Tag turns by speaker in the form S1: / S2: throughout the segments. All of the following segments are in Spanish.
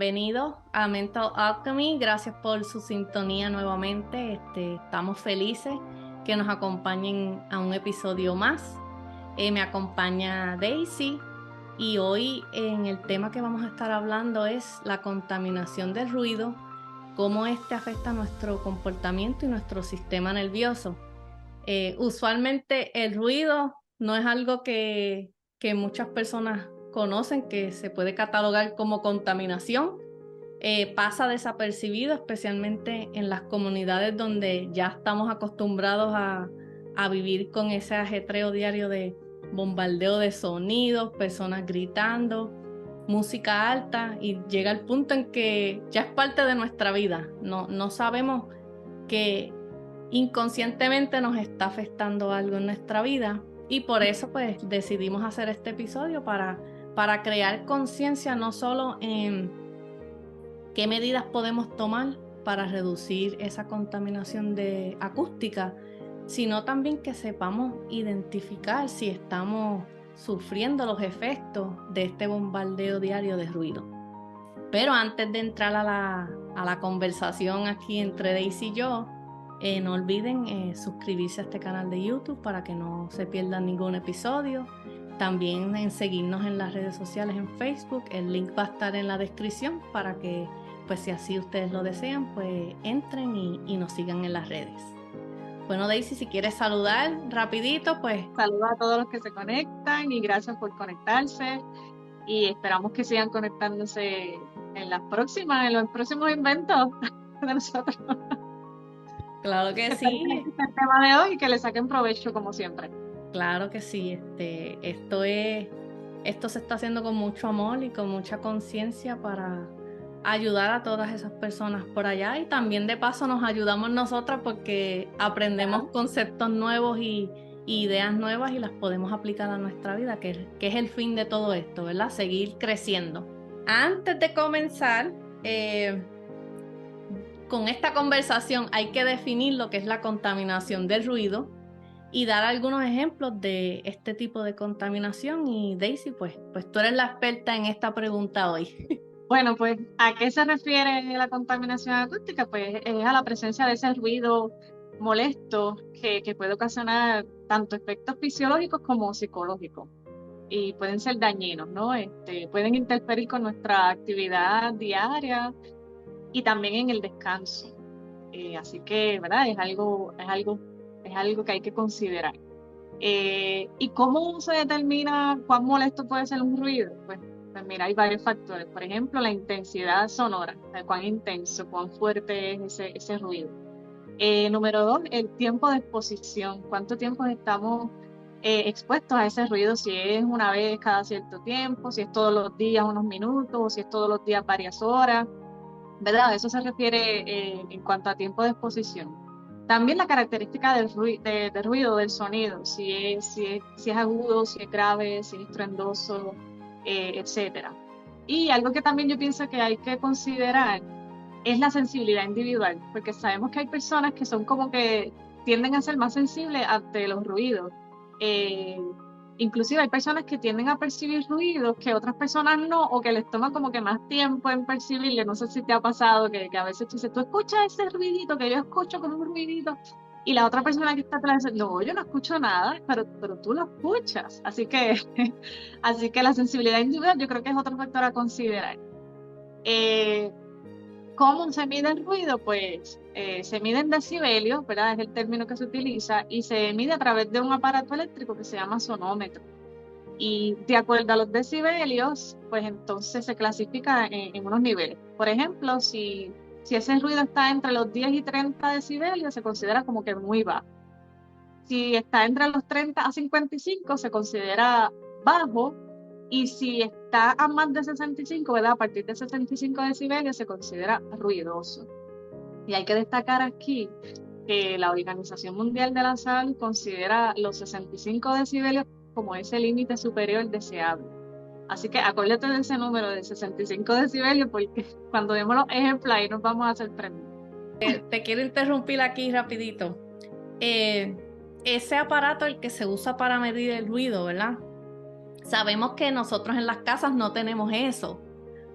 S1: bienvenidos a Mental Alchemy. Gracias por su sintonía nuevamente. Estamos felices que nos acompañen a un episodio más. Me acompaña Daisy y hoy en el tema que vamos a estar hablando es la contaminación del ruido, cómo afecta nuestro comportamiento y nuestro sistema nervioso. Usualmente el ruido no es algo que muchas personas conocen, que se puede catalogar como contaminación. Pasa desapercibido, especialmente en las comunidades donde ya estamos acostumbrados a vivir con ese ajetreo diario de bombardeo de sonidos, personas gritando, música alta, y llega el punto en que ya es parte de nuestra vida. No sabemos que inconscientemente nos está afectando algo en nuestra vida, y por eso pues decidimos hacer este episodio para crear conciencia no solo en qué medidas podemos tomar para reducir esa contaminación acústica, sino también que sepamos identificar si estamos sufriendo los efectos de este bombardeo diario de ruido. Pero antes de entrar a la conversación aquí entre Daisy y yo, no olviden suscribirse a este canal de YouTube para que no se pierdan ningún episodio. También en seguirnos en las redes sociales, en Facebook. El link va a estar en la descripción para que, pues si así ustedes lo desean, pues entren y nos sigan en las redes. Bueno, Daisy, si quieres saludar rapidito, pues...
S2: Saludos a todos los que se conectan y gracias por conectarse. Y esperamos que sigan conectándose en los próximos inventos de nosotros.
S1: Claro que
S2: Espero que les
S1: sí.
S2: guste el tema de hoy y que le saquen provecho como siempre.
S1: Claro que sí, esto se está haciendo con mucho amor y con mucha conciencia para ayudar a todas esas personas por allá, y también de paso nos ayudamos nosotras porque aprendemos conceptos nuevos y ideas nuevas y las podemos aplicar a nuestra vida, que es el fin de todo esto, ¿verdad? Seguir creciendo. Antes de comenzar con esta conversación, hay que definir lo que es la contaminación del ruido y dar algunos ejemplos de este tipo de contaminación. Y Daisy, pues tú eres la experta en esta pregunta hoy.
S2: Bueno, pues, ¿a qué se refiere la contaminación acústica? Pues es a la presencia de ese ruido molesto que puede ocasionar tanto efectos fisiológicos como psicológicos. Y pueden ser dañinos, ¿no? Pueden interferir con nuestra actividad diaria y también en el descanso. Así que, ¿verdad? Es algo que hay que considerar. ¿Y cómo se determina cuán molesto puede ser un ruido? Pues mira, hay varios factores. Por ejemplo, la intensidad sonora, o sea, cuán intenso, cuán fuerte es ese ruido. Número dos, el tiempo de exposición. ¿Cuánto tiempo estamos expuestos a ese ruido? Si es una vez cada cierto tiempo, si es todos los días unos minutos, o si es todos los días varias horas, ¿verdad? Eso se refiere en cuanto a tiempo de exposición. También la característica del ruido, del sonido, si es agudo, si es grave, si es estruendoso, etcétera. Y algo que también yo pienso que hay que considerar es la sensibilidad individual, porque sabemos que hay personas que son como que tienden a ser más sensibles ante los ruidos. Eh, Inclusive hay personas que tienden a percibir ruidos que otras personas no, o que les toma como que más tiempo en percibirle. No sé si te ha pasado que a veces tú dices, tú escuchas ese ruidito que yo escucho como un ruidito, y la otra persona que está atrás dice, no, yo no escucho nada, pero tú lo escuchas. Así que, así que la sensibilidad individual yo creo que es otro factor a considerar. Eh, ¿Cómo se mide el ruido? Pues se mide en decibelios, ¿verdad? Es el término que se utiliza, y se mide a través de un aparato eléctrico que se llama sonómetro. Y de acuerdo a los decibelios, pues entonces se clasifica en unos niveles. Por ejemplo, si ese ruido está entre los 10 y 30 decibelios, se considera como que muy bajo. Si está entre los 30 a 55, se considera bajo. Y si está a más de 65, ¿verdad? A partir de 65 decibelios, se considera ruidoso. Y hay que destacar aquí que la Organización Mundial de la Salud considera los 65 decibelios como ese límite superior deseable. Así que acuérdate de ese número de 65 decibelios, porque cuando demos los ejemplos ahí nos vamos a sorprender.
S1: Te quiero interrumpir aquí rapidito. Eh, Ese aparato, el que se usa para medir el ruido, ¿verdad? Sabemos que nosotros en las casas no tenemos eso,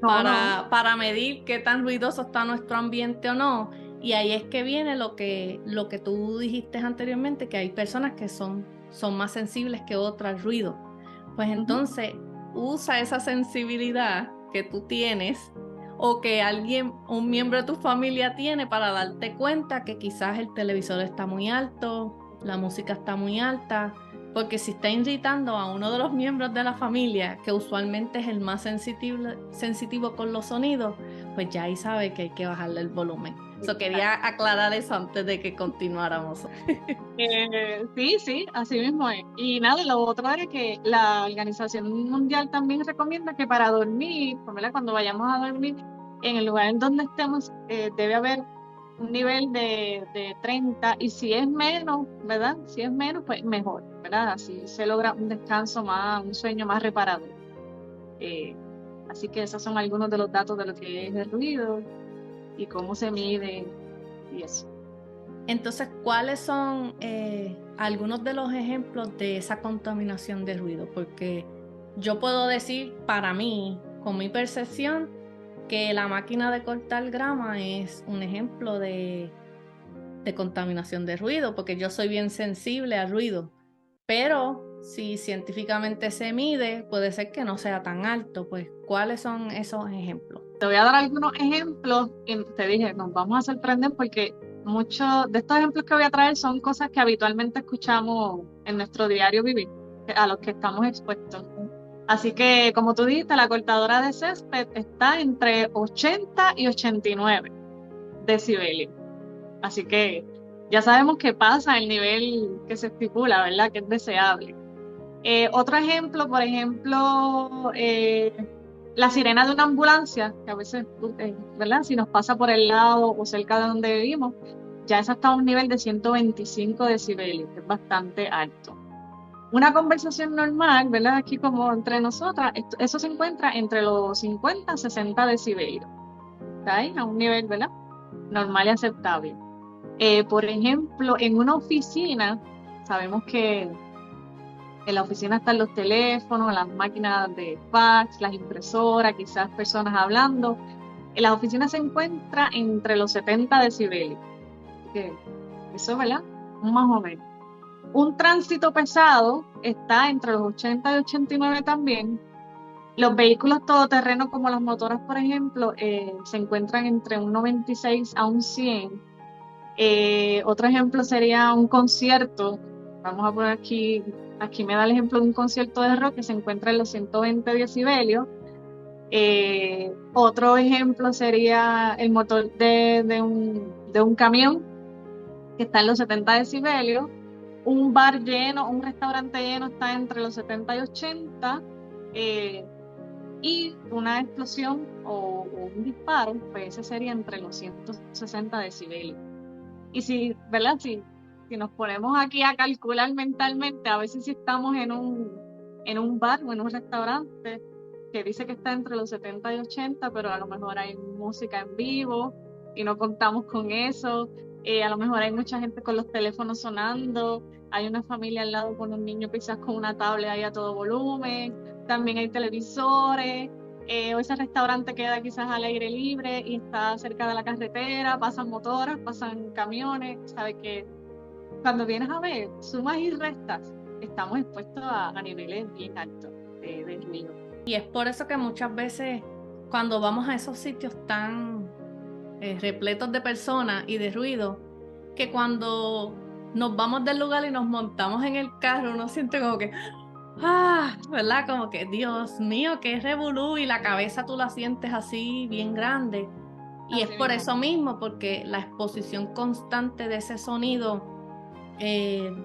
S2: No, no.
S1: para medir qué tan ruidoso está nuestro ambiente o no. Y ahí es que viene lo que tú dijiste anteriormente, que hay personas que son más sensibles que otras al ruido. Pues entonces usa esa sensibilidad que tú tienes o que un miembro de tu familia tiene para darte cuenta que quizás el televisor está muy alto, la música está muy alta, porque si está irritando a uno de los miembros de la familia, que usualmente es el más sensitivo con los sonidos, pues ya ahí sabe que hay que bajarle el volumen. Quería aclarar eso antes de que continuáramos.
S2: Sí, así mismo es. Y nada, lo otro era que la Organización Mundial también recomienda que para dormir, ¿verdad? Cuando vayamos a dormir, en el lugar en donde estemos, debe haber un nivel de 30, y si es menos, ¿verdad? Si es menos, pues mejor, ¿verdad? Así se logra un descanso más, un sueño más reparador. Eh, Así que esos son algunos de los datos de lo que es el ruido y cómo se mide y eso.
S1: Entonces, ¿cuáles son algunos de los ejemplos de esa contaminación de ruido? Porque yo puedo decir para mí, con mi percepción, que la máquina de cortar grama es un ejemplo de contaminación de ruido, porque yo soy bien sensible al ruido. Pero si científicamente se mide, puede ser que no sea tan alto. Pues, ¿cuáles son esos ejemplos?
S2: Te voy a dar algunos ejemplos y te dije, nos vamos a sorprender porque muchos de estos ejemplos que voy a traer son cosas que habitualmente escuchamos en nuestro diario vivir, a los que estamos expuestos. Así que, como tú dijiste, la cortadora de césped está entre 80 y 89 decibelios. Así que ya sabemos que pasa el nivel que se estipula, ¿verdad? Que es deseable. Otro ejemplo, por ejemplo, la sirena de una ambulancia, que a veces, ¿verdad? Si nos pasa por el lado o cerca de donde vivimos, ya esa está a un nivel de 125 decibelios, que es bastante alto. Una conversación normal, ¿verdad? Aquí como entre nosotras, eso se encuentra entre los 50 a 60 decibelios. Está ahí a un nivel, ¿verdad? Normal y aceptable. Por ejemplo, en una oficina, sabemos que en la oficina están los teléfonos, las máquinas de fax, las impresoras, quizás personas hablando. En las oficinas se encuentra entre los 70 decibelios. Que eso, ¿verdad? Más o menos. Un tránsito pesado está entre los 80 y 89 también. Los vehículos todoterreno como las motoras, por ejemplo, se encuentran entre un 96 a un 100. Otro ejemplo sería un concierto. Vamos a poner aquí me da el ejemplo de un concierto de rock que se encuentra en los 120 decibelios. Otro ejemplo sería el motor de un camión que está en los 70 decibelios. Un bar lleno, un restaurante lleno está entre los 70 y 80. Y una explosión o un disparo, pues ese sería entre los 160 decibelios. Y si, ¿verdad? Si nos ponemos aquí a calcular mentalmente, a veces si estamos en un bar o en un restaurante que dice que está entre los 70 y 80, pero a lo mejor hay música en vivo y no contamos con eso. A lo mejor hay mucha gente con los teléfonos sonando, hay una familia al lado con un niño quizás con una tablet ahí a todo volumen, también hay televisores. O ese restaurante queda quizás al aire libre y está cerca de la carretera, pasan motoras, pasan camiones, sabe que cuando vienes a ver sumas y restas, estamos expuestos a niveles bien altos de ruido.
S1: Y es por eso que muchas veces cuando vamos a esos sitios tan repletos de personas y de ruido, que cuando nos vamos del lugar y nos montamos en el carro, uno siente como que ¿verdad? Como que, Dios mío, qué revolú, y la cabeza tú la sientes así bien grande. Y
S2: Así
S1: es por
S2: mismo.
S1: eso mismo, porque la exposición constante de ese sonido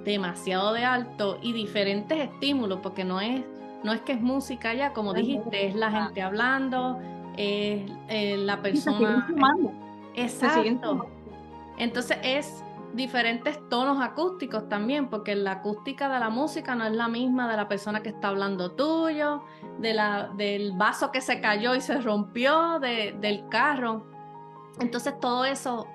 S1: demasiado de alto y diferentes estímulos, porque no es que es música ya, como dijiste, es la gente hablando, es la
S2: Y se siguen
S1: persona.
S2: sumando, se siguen
S1: Exacto.
S2: sumando.
S1: Entonces es diferentes tonos acústicos también, porque la acústica de la música no es la misma de la persona que está hablando tuyo, del vaso que se cayó y se rompió, del carro. Entonces todo eso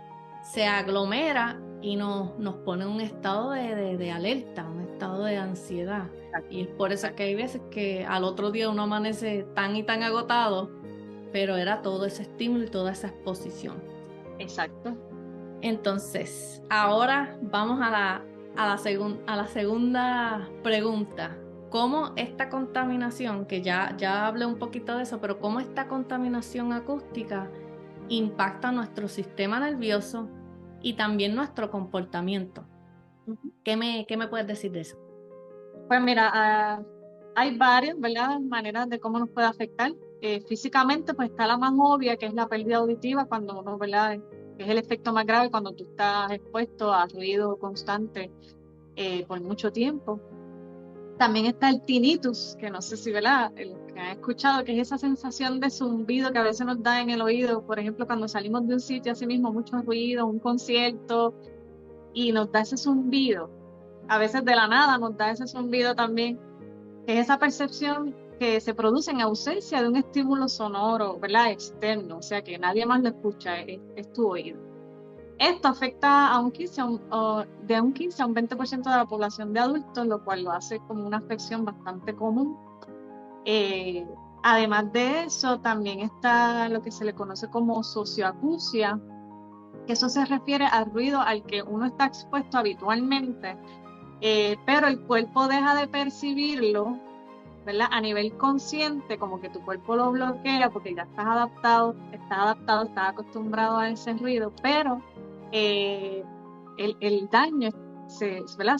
S1: se aglomera y nos pone en un estado de alerta, un estado de ansiedad. Y es por eso que hay veces que al otro día uno amanece tan y tan agotado pero era todo ese estímulo y toda esa exposición.
S2: Exacto.
S1: Entonces, ahora vamos a la segunda pregunta. ¿Cómo esta contaminación, que ya hablé un poquito de eso, pero cómo esta contaminación acústica impacta nuestro sistema nervioso y también nuestro comportamiento? ¿Qué me puedes decir de eso?
S2: Pues mira, hay varias, ¿verdad?, maneras de cómo nos puede afectar. Físicamente, pues está la más obvia, que es la pérdida auditiva, cuando uno, ¿verdad?, que es el efecto más grave cuando tú estás expuesto a ruido constante por mucho tiempo. También está el tinnitus, que no sé si, ¿verdad?, el que han escuchado, que es esa sensación de zumbido que a veces nos da en el oído, por ejemplo, cuando salimos de un sitio, así mismo, mucho ruido, un concierto, y nos da ese zumbido. A veces de la nada nos da ese zumbido también, que es esa percepción que se produce en ausencia de un estímulo sonoro, ¿verdad?, externo, o sea que nadie más lo escucha, es tu oído. Esto afecta a un 15, de un 15 a un 20% de la población de adultos, lo cual lo hace como una afección bastante común. Eh, Además de eso, también está lo que se le conoce como socioacusia, que eso se refiere al ruido al que uno está expuesto habitualmente, pero el cuerpo deja de percibirlo, ¿verdad?, a nivel consciente, como que tu cuerpo lo bloquea porque ya estás acostumbrado a ese ruido, pero eh, el daño ¿verdad?,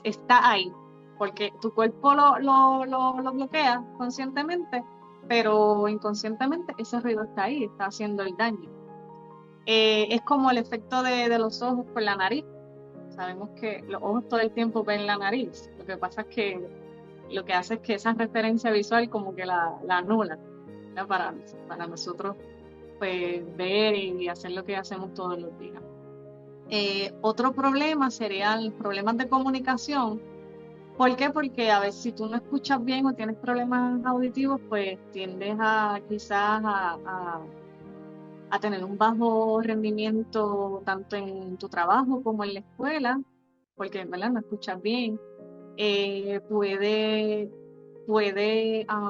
S2: está ahí, porque tu cuerpo lo bloquea conscientemente, pero inconscientemente ese ruido está ahí, está haciendo el daño. Es como el efecto de los ojos por la nariz. Sabemos que los ojos todo el tiempo ven la nariz. Lo que pasa es que lo que hace es que esa referencia visual como que la anula, ¿no?, para nosotros pues ver y hacer lo que hacemos todos los días. Otro problema serían los problemas de comunicación. ¿Por qué? Porque a veces si tú no escuchas bien o tienes problemas auditivos, pues tiendes a quizás a tener un bajo rendimiento tanto en tu trabajo como en la escuela, porque, ¿verdad?, no escuchas bien. Puede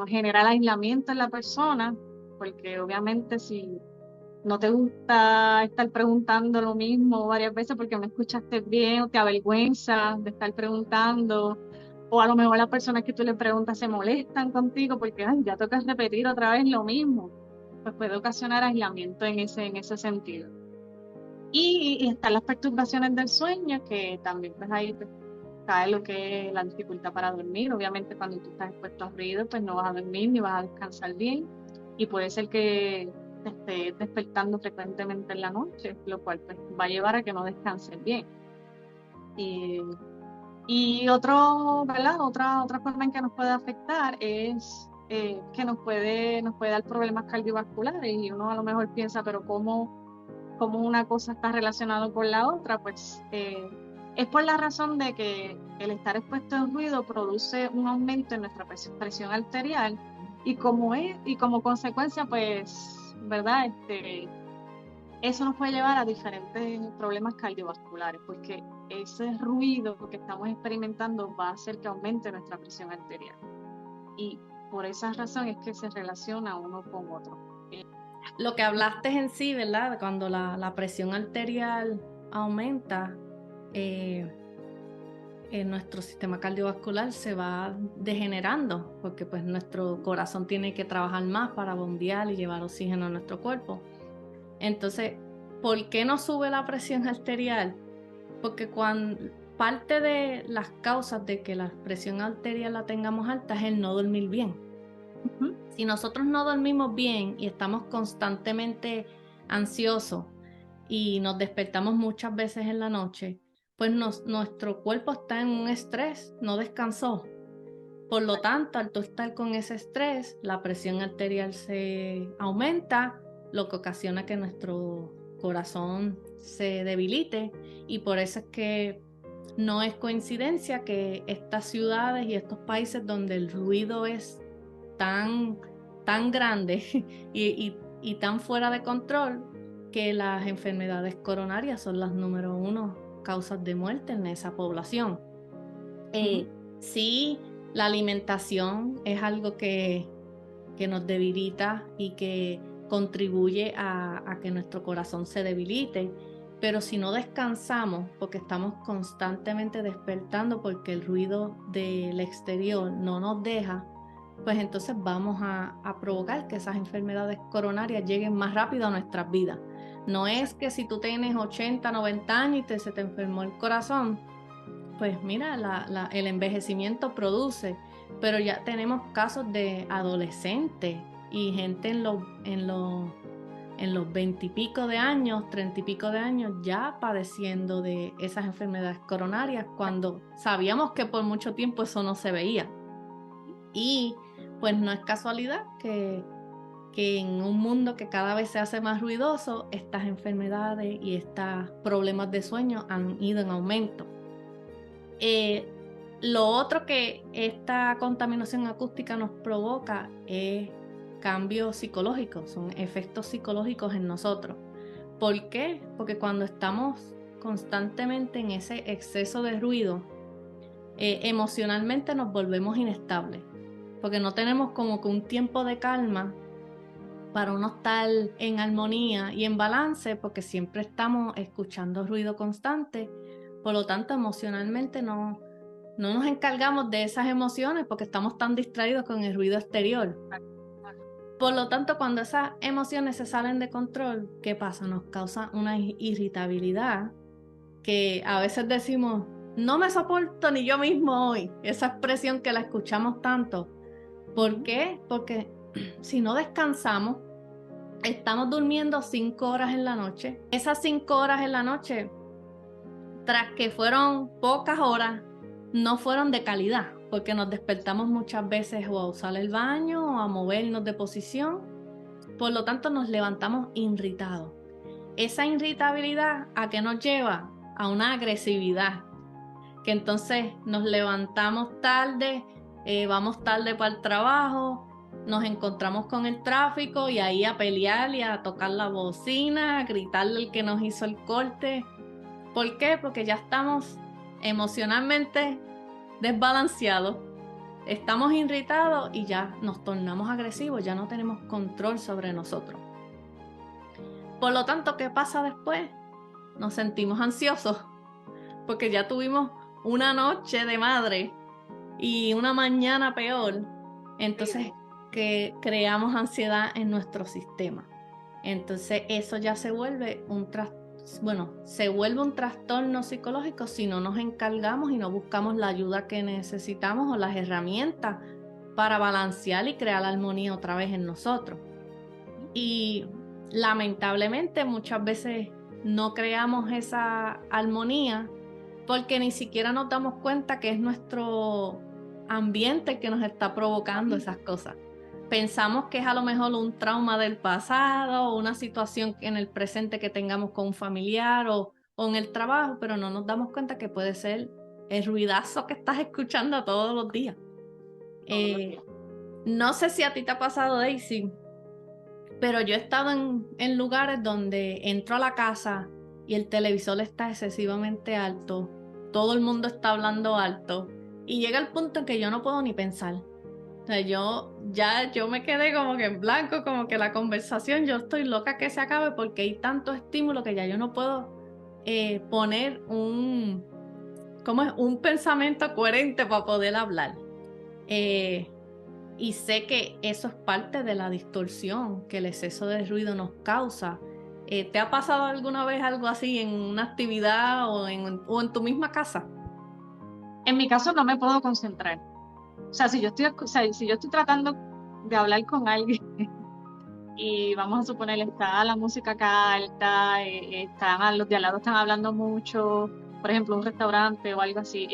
S2: generar aislamiento en la persona, porque obviamente si no te gusta estar preguntando lo mismo varias veces porque no escuchaste bien o te avergüenza de estar preguntando, o a lo mejor las personas que tú le preguntas se molestan contigo porque ay, ya tocas repetir otra vez lo mismo, pues puede ocasionar aislamiento en ese sentido. Y están las perturbaciones del sueño, que también pues ahí pues, cae lo que es la dificultad para dormir. Obviamente cuando tú estás expuesto a ruido, pues no vas a dormir ni vas a descansar bien, y puede ser que te estés despertando frecuentemente en la noche, lo cual pues va a llevar a que no descanses bien. Y, y ¿verdad?, otra forma en que nos puede afectar es que nos puede dar problemas cardiovasculares, y uno a lo mejor piensa, pero ¿cómo una cosa está relacionada con la otra? Pues es por la razón de que el estar expuesto al ruido produce un aumento en nuestra presión arterial, y como consecuencia, pues, ¿verdad? Eso nos puede llevar a diferentes problemas cardiovasculares, porque ese ruido que estamos experimentando va a hacer que aumente nuestra presión arterial. Y por esa razón es que se relaciona uno con otro.
S1: Lo que hablaste en sí, ¿verdad? Cuando la presión arterial aumenta, nuestro sistema cardiovascular se va degenerando, porque pues nuestro corazón tiene que trabajar más para bombear y llevar oxígeno a nuestro cuerpo. Entonces, ¿por qué no sube la presión arterial? Porque parte de las causas de que la presión arterial la tengamos alta es el no dormir bien.
S2: Uh-huh.
S1: Si nosotros no dormimos bien y estamos constantemente ansiosos y nos despertamos muchas veces en la noche, pues nuestro cuerpo está en un estrés, no descansó. Por lo tanto, al tú estar con ese estrés, la presión arterial se aumenta, lo que ocasiona que nuestro corazón se debilite, y por eso es que no es coincidencia que estas ciudades y estos países donde el ruido es tan grande y tan fuera de control, que las enfermedades coronarias son las número 1 causas de muerte en esa población. Sí, la alimentación es algo que nos debilita y que contribuye a que nuestro corazón se debilite. Pero si no descansamos, porque estamos constantemente despertando, porque el ruido del exterior no nos deja, pues entonces vamos a provocar que esas enfermedades coronarias lleguen más rápido a nuestras vidas. No es que si tú tienes 80, 90 años y se te enfermó el corazón, pues mira, el envejecimiento produce, pero ya tenemos casos de adolescentes y gente en los 20 y pico de años, 30 y pico de años, ya padeciendo de esas enfermedades coronarias, cuando sabíamos que por mucho tiempo eso no se veía. Y pues no es casualidad que en un mundo que cada vez se hace más ruidoso, estas enfermedades y estos problemas de sueño han ido en aumento. Lo otro que esta contaminación acústica nos provoca es cambios psicológicos, son efectos psicológicos en nosotros. ¿Por qué? Porque cuando estamos constantemente en ese exceso de ruido, emocionalmente nos volvemos inestables, porque no tenemos como que un tiempo de calma para uno estar en armonía y en balance, porque siempre estamos escuchando ruido constante. Por lo tanto, emocionalmente no nos encargamos de esas emociones porque estamos tan distraídos con el ruido exterior. Por lo tanto, cuando esas emociones se salen de control, ¿qué pasa? Nos causa una irritabilidad que a veces decimos, no me soporto ni yo mismo hoy. Esa expresión que la escuchamos tanto. ¿Por qué? Porque si no descansamos, estamos durmiendo 5 horas en la noche. Esas 5 horas en la noche, tras que fueron pocas horas, no fueron de calidad, porque nos despertamos muchas veces o a usar el baño o a movernos de posición. Por lo tanto, nos levantamos irritados. Esa irritabilidad, ¿a qué nos lleva? A una agresividad, que entonces nos levantamos tarde, vamos tarde para el trabajo, nos encontramos con el tráfico y ahí a pelear y a tocar la bocina, a gritarle al que nos hizo el corte. ¿Por qué? Porque ya estamos emocionalmente desbalanceados, estamos irritados y ya nos tornamos agresivos, ya no tenemos control sobre nosotros. Por lo tanto, ¿qué pasa después? Nos sentimos ansiosos porque ya tuvimos una noche de madre y una mañana peor. Entonces, que creamos ansiedad en nuestro sistema. Entonces, eso ya se vuelve un trastorno psicológico si no nos encargamos y no buscamos la ayuda que necesitamos o las herramientas para balancear y crear la armonía otra vez en nosotros. Y lamentablemente muchas veces no creamos esa armonía porque ni siquiera nos damos cuenta que es nuestro ambiente el que nos está provocando esas cosas. Pensamos que es a lo mejor un trauma del pasado o una situación en el presente que tengamos con un familiar o en el trabajo, pero no nos damos cuenta que puede ser el ruidazo que estás escuchando todos los días. No sé si a ti te ha pasado, Daisy, pero yo he estado en lugares donde entro a la casa y el televisor está excesivamente alto, todo el mundo está hablando alto y llega el punto en que yo no puedo ni pensar. O sea, yo me quedé como que en blanco, como que la conversación, yo estoy loca que se acabe porque hay tanto estímulo que ya yo no puedo poner un pensamiento coherente para poder hablar. Y sé que eso es parte de la distorsión que el exceso de ruido nos causa. ¿Te ha pasado alguna vez algo así en una actividad o en tu misma casa?
S2: En mi caso no me puedo concentrar. O sea, si yo estoy tratando de hablar con alguien y vamos a suponer está la música acá alta, los de al lado están hablando mucho, por ejemplo, un restaurante o algo así,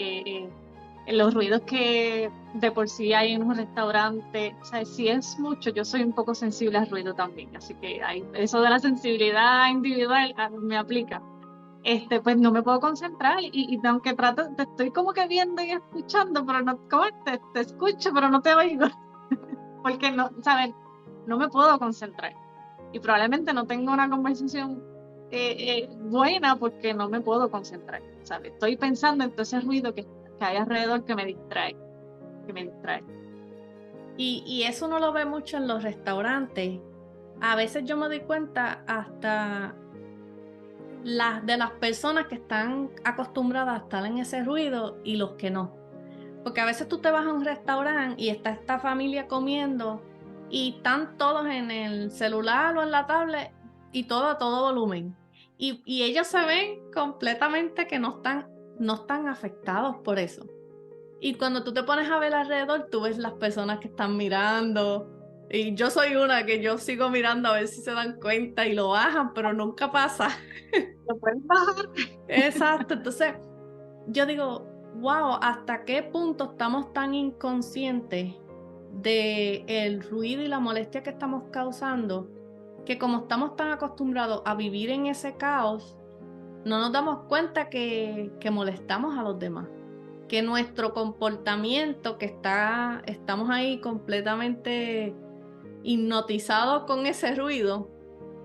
S2: los ruidos que de por sí hay en un restaurante, o sea, si es mucho, yo soy un poco sensible al ruido también, así que eso de la sensibilidad individual me aplica. Pues no me puedo concentrar y aunque trato, te estoy como que viendo y escuchando, pero no, ¿cómo te escucho, pero no te oigo? Porque no, ¿sabes? No me puedo concentrar. Y probablemente no tengo una conversación buena porque no me puedo concentrar, ¿sabes? Estoy pensando en todo ese ruido que hay alrededor que me distrae.
S1: Y eso uno lo ve mucho en los restaurantes, a veces yo me doy cuenta hasta de las personas que están acostumbradas a estar en ese ruido y los que no. Porque a veces tú te vas a un restaurante y está esta familia comiendo y están todos en el celular o en la tablet y todo a todo volumen. Y ellos se ven completamente que no están afectados por eso. Y cuando tú te pones a ver alrededor, tú ves las personas que están mirando. Y yo soy una que yo sigo mirando a ver si se dan cuenta y lo bajan, pero nunca pasa.
S2: ¿Lo puedes bajar?
S1: Exacto. Entonces, yo digo, wow, ¿hasta qué punto estamos tan inconscientes de el ruido y la molestia que estamos causando? Que como estamos tan acostumbrados a vivir en ese caos, no nos damos cuenta que molestamos a los demás. Que nuestro comportamiento, estamos ahí completamente hipnotizados con ese ruido,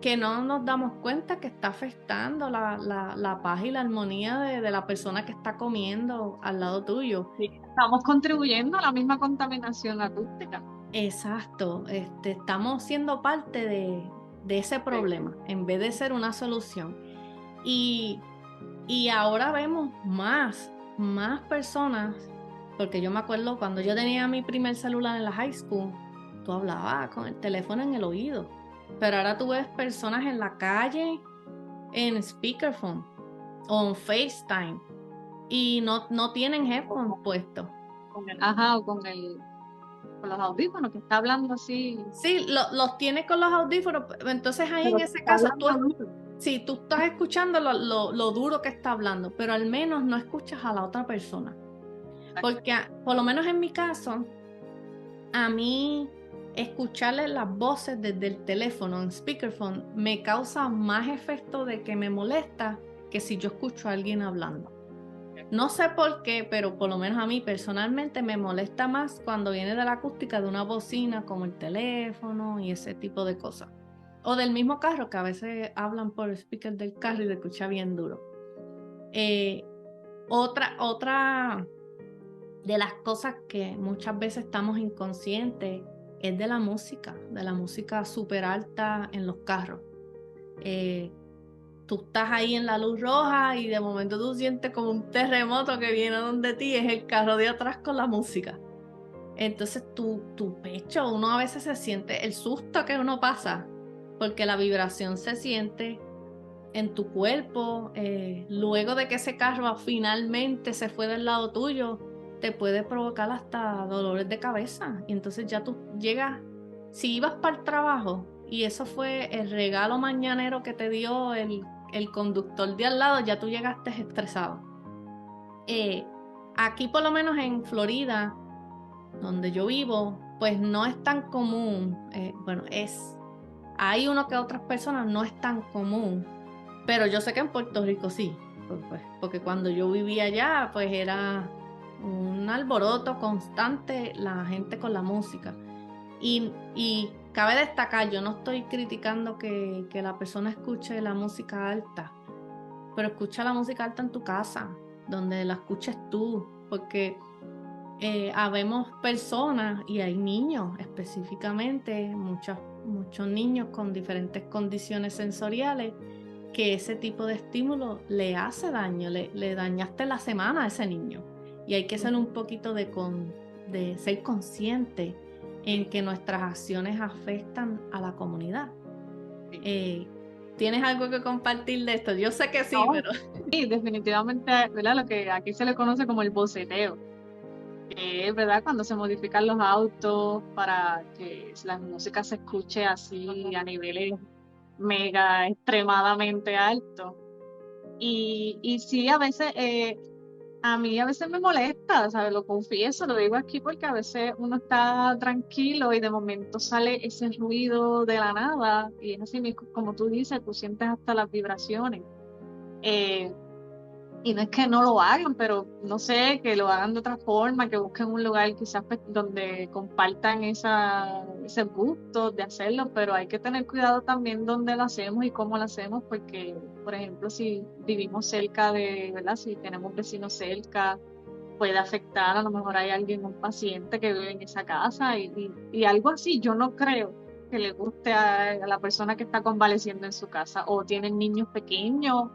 S1: que no nos damos cuenta que está afectando la paz y la armonía de la persona que está comiendo al lado tuyo.
S2: Sí, estamos contribuyendo a la misma contaminación acústica.
S1: Exacto, estamos siendo parte de ese problema en vez de ser una solución. Y, y ahora vemos más personas, porque yo me acuerdo cuando yo tenía mi primer celular en la high school, tú hablabas con el teléfono en el oído, pero ahora tú ves personas en la calle en speakerphone o en FaceTime y no tienen headphones puestos.
S2: Ajá, o con los audífonos, que está hablando así,
S1: Sí, los tiene con los audífonos, entonces ahí en
S2: pero
S1: ese
S2: está
S1: caso
S2: hablando duro.
S1: sí, tú estás escuchando lo duro que está hablando, pero al menos no escuchas a la otra persona. Porque por lo menos en mi caso, a mí escucharle las voces desde el teléfono en speakerphone me causa más efecto de que me molesta que si yo escucho a alguien hablando. No sé por qué, pero por lo menos a mí personalmente me molesta más cuando viene de la acústica de una bocina como el teléfono y ese tipo de cosas. O del mismo carro, que a veces hablan por el speaker del carro y se escucha bien duro. Eh, otra de las cosas que muchas veces estamos inconscientes es de la música súper alta en los carros. Eh, Tú estás ahí en la luz roja y de momento tú sientes como un terremoto que viene donde ti, es el carro de atrás con la música. Entonces tu pecho, uno a veces se siente el susto que uno pasa, porque la vibración se siente en tu cuerpo, luego de que ese carro finalmente se fue del lado tuyo, te puede provocar hasta dolores de cabeza. Y entonces ya tú llegas, si ibas para el trabajo y eso fue el regalo mañanero que te dio el conductor de al lado, ya tú llegaste estresado. Aquí por lo menos en Florida, donde yo vivo, pues no es tan común, hay uno que otras personas no es tan común, pero yo sé que en Puerto Rico sí, porque cuando yo vivía allá, pues era un alboroto constante la gente con la música. Y cabe destacar, yo no estoy criticando que la persona escuche la música alta, pero escucha la música alta en tu casa, donde la escuches tú, porque habemos personas y hay niños específicamente, muchos niños con diferentes condiciones sensoriales, que ese tipo de estímulo le hace daño, le dañaste la semana a ese niño. Y hay que ser un poquito de ser consciente en que nuestras acciones afectan a la comunidad. ¿Tienes algo que compartir de esto? Yo sé que sí,
S2: No,
S1: pero...
S2: sí, definitivamente, ¿verdad? Lo que aquí se le conoce como el boceteo, que es, ¿verdad? Cuando se modifican los autos para que la música se escuche así a niveles mega extremadamente altos. Y sí, a mí a veces me molesta, ¿sabes? Lo confieso, lo digo aquí porque a veces uno está tranquilo y de momento sale ese ruido de la nada y es así mismo, como tú dices, tú sientes hasta las vibraciones. Eh, y no es que no lo hagan, pero no sé, que lo hagan de otra forma, que busquen un lugar quizás pues, donde compartan ese gusto de hacerlo, pero hay que tener cuidado también donde lo hacemos y cómo lo hacemos, porque, por ejemplo, si vivimos cerca ¿verdad? Si tenemos vecinos cerca, puede afectar, a lo mejor hay alguien, un paciente que vive en esa casa y algo así, yo no creo que le guste a la persona que está convaleciendo en su casa, o tienen niños pequeños,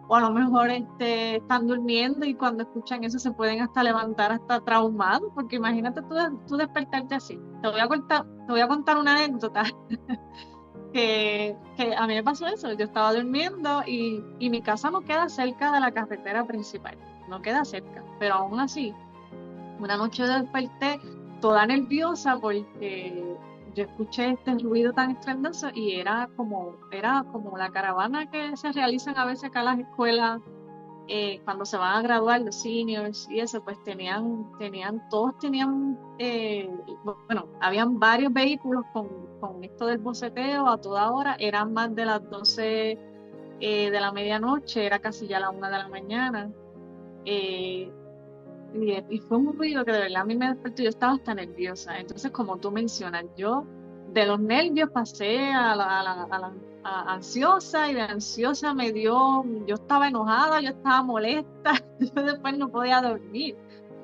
S2: o a lo mejor están durmiendo y cuando escuchan eso se pueden hasta levantar hasta traumados, porque imagínate tú despertarte así. Te voy a contar una anécdota que a mí me pasó eso. Yo estaba durmiendo y mi casa no queda cerca de la carretera principal, no queda cerca, pero aún así, una noche desperté toda nerviosa porque yo escuché este ruido tan estruendoso y era como la caravana que se realizan a veces acá en las escuelas cuando se van a graduar los seniors y eso, pues todos tenían, bueno, habían varios vehículos con esto del boceteo a toda hora, eran más de las 12 de la medianoche, era casi ya la 1 de la mañana. eh, y fue un ruido que de verdad a mí me despertó, yo estaba hasta nerviosa. Entonces, como tú mencionas, yo de los nervios pasé a ansiosa, y de ansiosa yo estaba enojada, yo estaba molesta, yo después no podía dormir.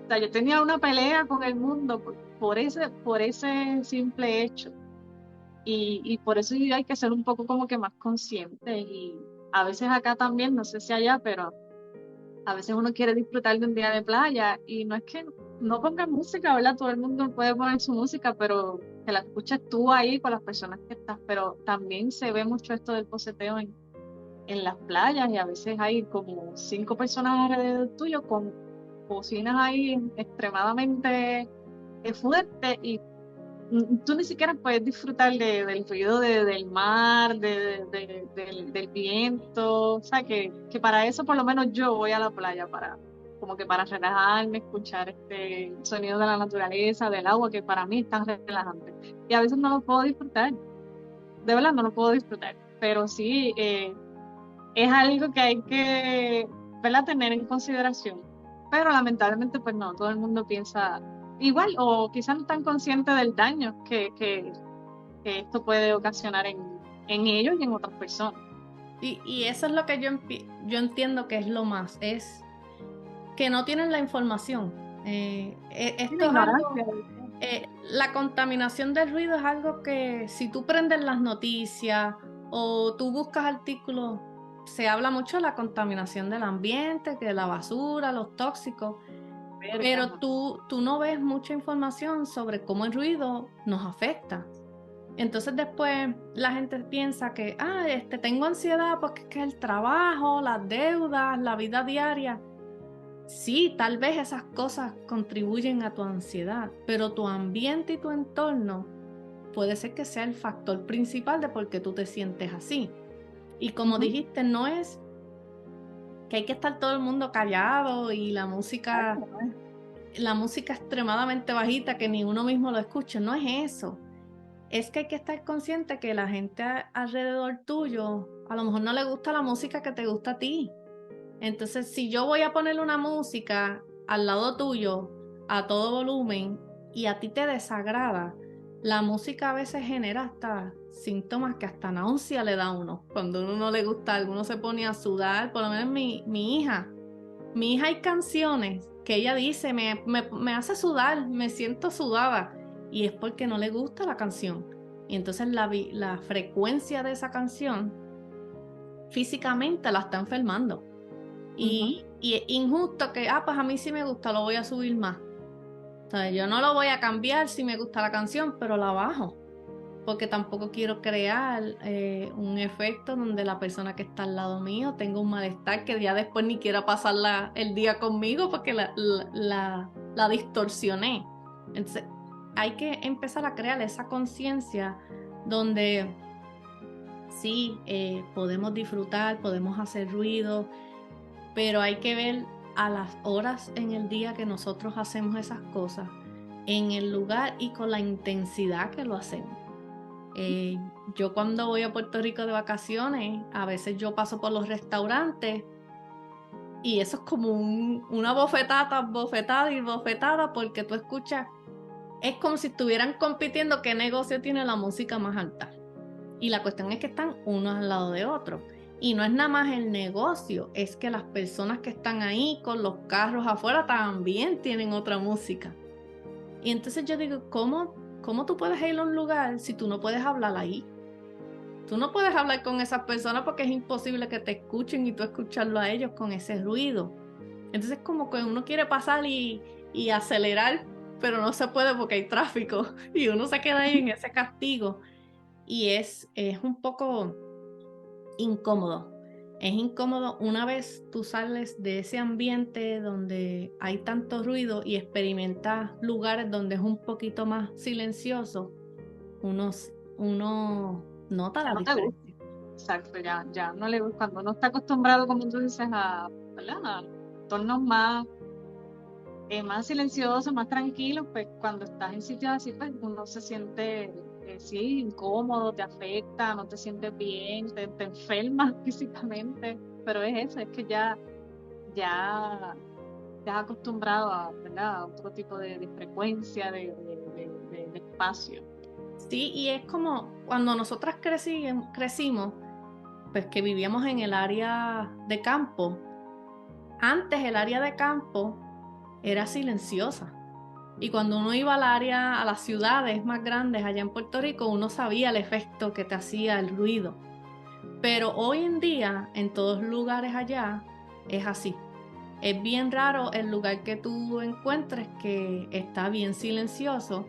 S2: O sea, yo tenía una pelea con el mundo por ese simple hecho. Y por eso hay que ser un poco como que más conscientes. Y a veces acá también, no sé si allá, pero a veces uno quiere disfrutar de un día de playa y no es que no pongas música, ¿verdad? Todo el mundo puede poner su música, pero que la escuches tú ahí con las personas que estás. Pero también se ve mucho esto del boceteo en las playas y a veces hay como 5 personas alrededor tuyo con bocinas ahí extremadamente fuertes y tú ni siquiera puedes disfrutar del ruido del mar, del viento, o sea, que para eso por lo menos yo voy a la playa, como que para relajarme, escuchar este sonido de la naturaleza, del agua, que para mí es tan relajante. Y a veces no lo puedo disfrutar, de verdad no lo puedo disfrutar, pero sí es algo que hay que, ¿verdad?, tener en consideración. Pero lamentablemente, pues no, todo el mundo piensa igual, o quizás no están conscientes del daño que esto puede ocasionar en ellos y en otras personas.
S1: Y eso es lo que yo entiendo que es lo más, es que no tienen la información.
S2: Y la
S1: Esto es
S2: ignorancia.
S1: algo, la contaminación del ruido es algo que si tú prendes las noticias o tú buscas artículos, se habla mucho de la contaminación del ambiente, que de la basura, los tóxicos, pero tú no ves mucha información sobre cómo el ruido nos afecta. Entonces después la gente piensa que, tengo ansiedad porque es que el trabajo, las deudas, la vida diaria. Sí, tal vez esas cosas contribuyen a tu ansiedad, pero tu ambiente y tu entorno puede ser que sea el factor principal de por qué tú te sientes así. Y como dijiste, no es que hay que estar todo el mundo callado y la música extremadamente bajita que ni uno mismo lo escucha, no es eso. Es que hay que estar consciente que la gente alrededor tuyo a lo mejor no le gusta la música que te gusta a ti. Entonces, si yo voy a poner una música al lado tuyo a todo volumen y a ti te desagrada, la música a veces genera hasta síntomas que hasta náusea le da a uno. Cuando a uno no le gusta algo, uno se pone a sudar. Por lo menos mi hija hay canciones que ella dice, me hace sudar, me siento sudada. Y es porque no le gusta la canción. Y entonces la frecuencia de esa canción físicamente la está enfermando. Y es injusto que, pues a mí sí me gusta, lo voy a subir más. O sea, yo no lo voy a cambiar si me gusta la canción, pero la bajo. Porque tampoco quiero crear un efecto donde la persona que está al lado mío tenga un malestar que ya después ni quiera pasar el día conmigo porque la distorsioné. Entonces, hay que empezar a crear esa conciencia donde sí, podemos disfrutar, podemos hacer ruido, pero hay que ver a las horas en el día que nosotros hacemos esas cosas, en el lugar y con la intensidad que lo hacemos. Yo cuando voy a Puerto Rico de vacaciones, a veces yo paso por los restaurantes y eso es como una bofetada y bofetada porque tú escuchas, es como si estuvieran compitiendo qué negocio tiene la música más alta. Y la cuestión es que están unos al lado de otros. Y no es nada más el negocio, es que las personas que están ahí con los carros afuera también tienen otra música. Y entonces yo digo, ¿cómo ¿cómo tú puedes ir a un lugar si tú no puedes hablar ahí? Tú no puedes hablar con esas personas porque es imposible que te escuchen y tú escucharlo a ellos con ese ruido. Entonces como que uno quiere pasar y acelerar, pero no se puede porque hay tráfico y uno se queda ahí en ese castigo y es un poco incómodo. Es incómodo una vez tú sales de ese ambiente donde hay tanto ruido y experimentas lugares donde es un poquito más silencioso, uno nota
S2: Ya
S1: la
S2: no te gusta.
S1: diferencia.
S2: Exacto, ya no le gusta. Cuando uno está acostumbrado, como tú dices, ¿verdad? A entornos más silenciosos, más tranquilos, pues cuando estás en sitios así, pues uno se siente, sí, incómodo, te afecta, no te sientes bien, te enfermas físicamente, pero es eso, es que ya te has acostumbrado a, ¿verdad? A otro tipo de frecuencia, de espacio.
S1: Sí, y es como cuando nosotras crecimos, pues que vivíamos en el área de campo. Antes el área de campo era silenciosa. Y cuando uno iba al área, a las ciudades más grandes allá en Puerto Rico, uno sabía el efecto que te hacía el ruido. Pero hoy en día, en todos lugares allá, es así. Es bien raro el lugar que tú encuentres que está bien silencioso,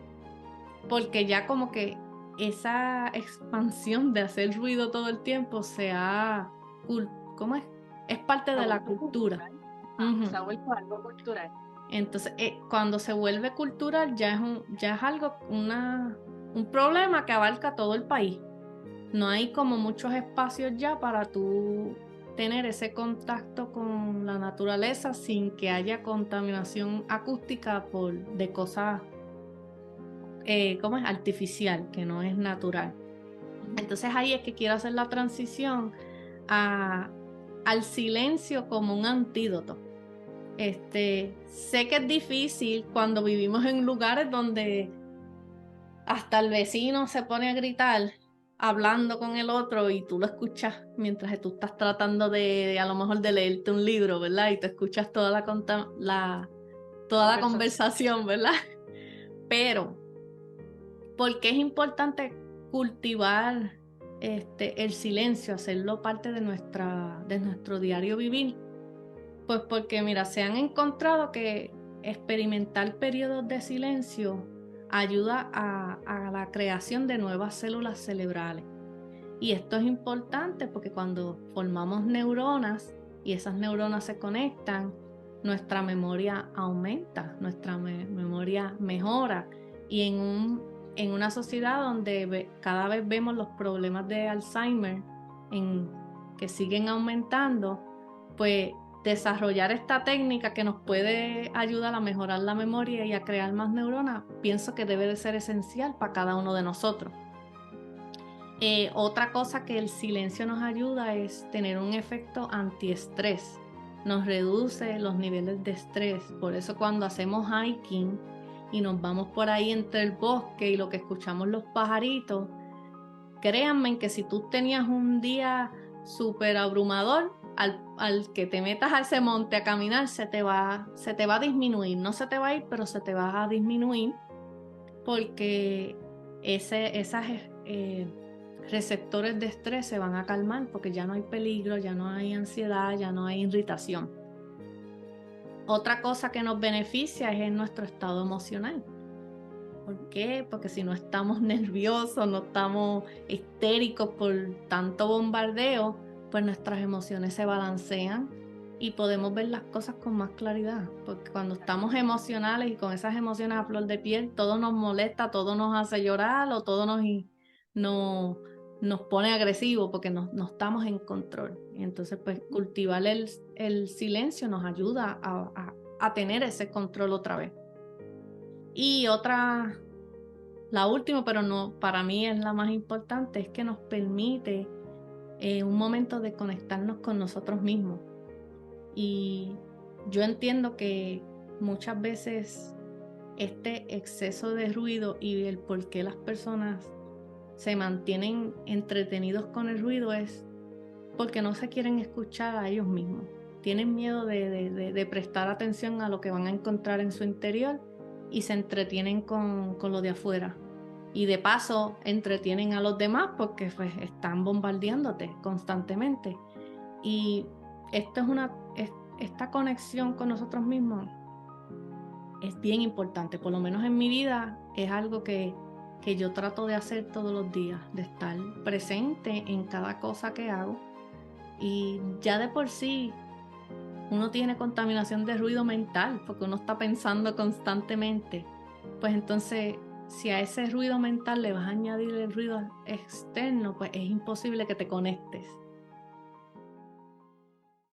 S1: porque ya como que esa expansión de hacer ruido todo el tiempo ¿cómo es? Es parte
S2: Se ha
S1: de la
S2: vuelto
S1: cultura.
S2: cultural.
S1: Ujú.
S2: Se ha vuelto algo cultural.
S1: Entonces, cuando se vuelve cultural ya es algo, un problema que abarca todo el país. No hay como muchos espacios ya para tú tener ese contacto con la naturaleza sin que haya contaminación acústica de cosas, ¿cómo es? Artificial, que no es natural. Entonces ahí es que quiero hacer la transición a, al silencio como un antídoto. Sé que es difícil cuando vivimos en lugares donde hasta el vecino se pone a gritar hablando con el otro y tú lo escuchas mientras tú estás tratando a lo mejor de leerte un libro, ¿verdad? Y te escuchas toda la
S2: Conversación.
S1: conversación, ¿verdad? Pero, ¿por qué es importante cultivar el silencio, hacerlo parte de nuestro diario vivir? Pues porque, mira, se han encontrado que experimentar periodos de silencio ayuda a la creación de nuevas células cerebrales. Y esto es importante porque cuando formamos neuronas y esas neuronas se conectan, nuestra memoria aumenta, nuestra memoria mejora. Y en una sociedad donde cada vez vemos los problemas de Alzheimer que siguen aumentando, pues desarrollar esta técnica que nos puede ayudar a mejorar la memoria y a crear más neuronas, pienso que debe de ser esencial para cada uno de nosotros. Otra cosa que el silencio nos ayuda es tener un efecto antiestrés. Nos reduce los niveles de estrés. Por eso cuando hacemos hiking y nos vamos por ahí entre el bosque y lo que escuchamos los pajaritos, créanme que si tú tenías un día súper abrumador, al que te metas a ese monte a caminar, se te va a disminuir. No se te va a ir, pero se te va a disminuir porque esas receptores de estrés se van a calmar porque ya no hay peligro, ya no hay ansiedad, ya no hay irritación. Otra cosa que nos beneficia es en nuestro estado emocional. ¿Por qué? Porque si no estamos nerviosos, no estamos histéricos por tanto bombardeo, pues nuestras emociones se balancean y podemos ver las cosas con más claridad. Porque cuando estamos emocionales y con esas emociones a flor de piel, todo nos molesta, todo nos hace llorar o todo nos pone agresivos porque no estamos en control. Y entonces, pues cultivar el silencio nos ayuda a tener ese control otra vez. Y la última, pero no, para mí es la más importante, es que nos permite un momento de conectarnos con nosotros mismos. Y yo entiendo que muchas veces este exceso de ruido y el por qué las personas se mantienen entretenidos con el ruido es porque no se quieren escuchar a ellos mismos. Tienen miedo de prestar atención a lo que van a encontrar en su interior y se entretienen con lo de afuera. y de paso entretienen a los demás porque pues, están bombardeándote constantemente. Y esto esta conexión con nosotros mismos es bien importante, por lo menos en mi vida es algo que yo trato de hacer todos los días, de estar presente en cada cosa que hago. Y ya de por sí uno tiene contaminación de ruido mental porque uno está pensando constantemente. Pues entonces, si a ese ruido mental le vas a añadir el ruido externo, pues es imposible que te conectes